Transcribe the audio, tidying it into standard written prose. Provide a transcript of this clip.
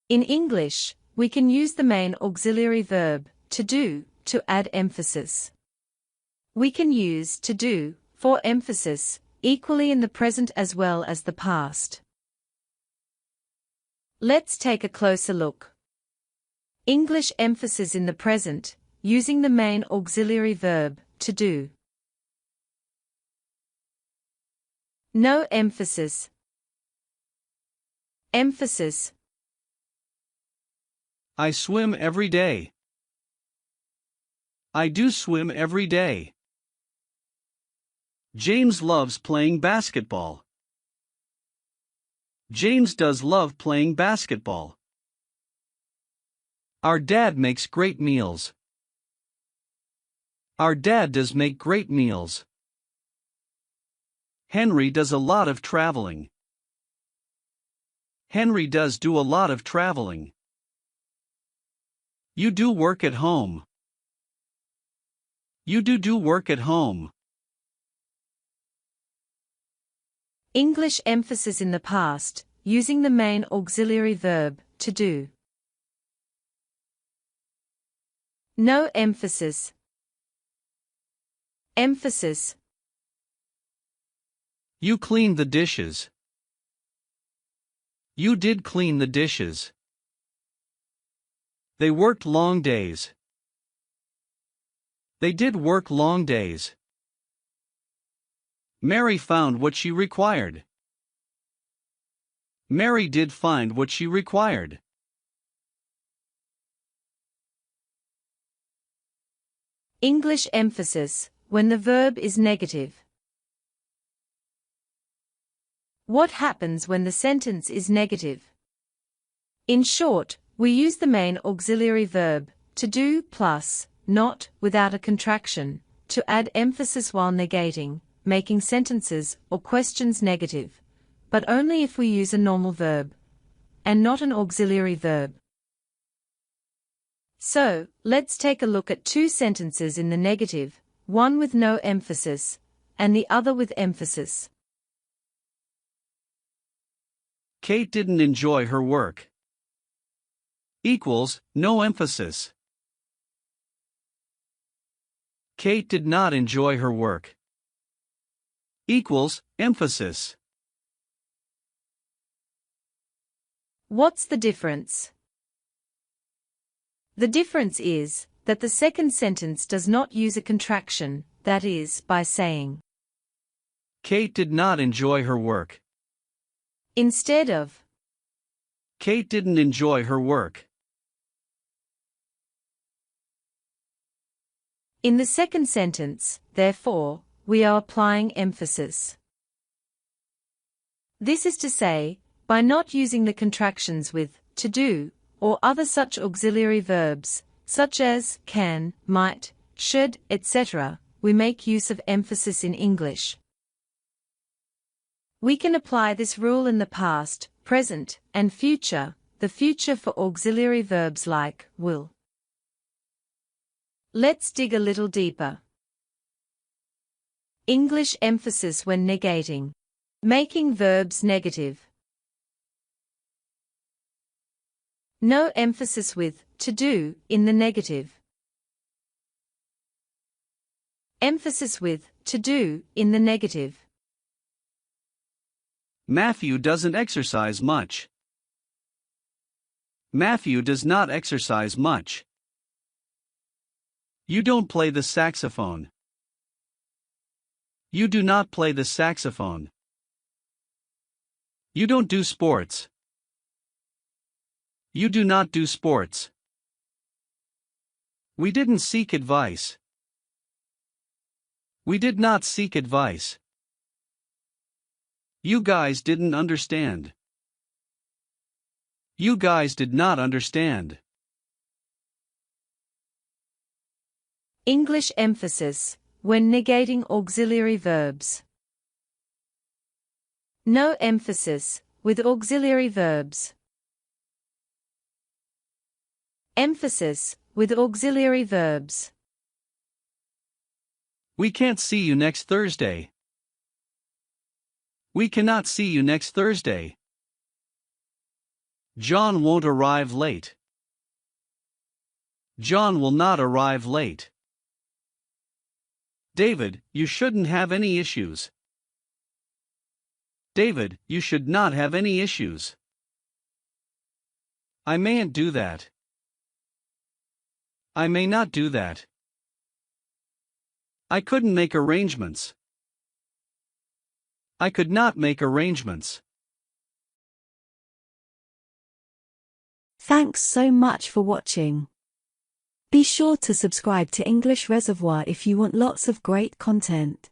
In English, we can use the main auxiliary verb, to do, to add emphasis. We can use to do, for emphasis, equally in the present as well as the past. Let's take a closer look. English emphasis in the present, using the main auxiliary verb, to do. No emphasis. Emphasis. I swim every day. I do swim every day. James loves playing basketball. James does love playing basketball. Our dad makes great meals. Our dad does make great meals. Henry does a lot of traveling. Henry does do a lot of traveling. You do work at home. You do work at home. English emphasis in the past, using the main auxiliary verb, to do. No emphasis. Emphasis. You cleaned the dishes. You did clean the dishes. They worked long days. They did work long days. Mary found what she required. Mary did find what she required. English emphasis, when the verb is negative. What happens when the sentence is negative? In short, we use the main auxiliary verb, to do plus, not, without a contraction, to add emphasis while negating, making sentences or questions negative, but only if we use a normal verb, and not an auxiliary verb. So, let's take a look at two sentences in the negative, one with no emphasis, and the other with emphasis. Kate didn't enjoy her work. Equals, no emphasis. Kate did not enjoy her work. Equals, emphasis. What's the difference? The difference is that the second sentence does not use a contraction, that is, by saying, Kate did not enjoy her work. Instead of, Kate didn't enjoy her work. In the second sentence, therefore, we are applying emphasis. This is to say, by not using the contractions with to do, or other such auxiliary verbs, such as can, might, should, etc., we make use of emphasis in English. We can apply this rule in the past, present, and future, the future for auxiliary verbs like will. Let's dig a little deeper. English emphasis when negating. Making verbs negative. No emphasis with to do in the negative. Emphasis with to do in the negative. Matthew doesn't exercise much. Matthew does not exercise much. You don't play the saxophone. You do not play the saxophone. You don't do sports. You do not do sports. We didn't seek advice. We did not seek advice. You guys didn't understand. You guys did not understand. English emphasis, when negating auxiliary verbs. No emphasis, with auxiliary verbs. Emphasis, with auxiliary verbs. We can't see you next Thursday. We cannot see you next Thursday. John won't arrive late. John will not arrive late. David, you shouldn't have any issues. David, you should not have any issues. I mayn't do that. I may not do that. I couldn't make arrangements. I could not make arrangements. Thanks so much for watching. Be sure to subscribe to English Reservoir if you want lots of great content.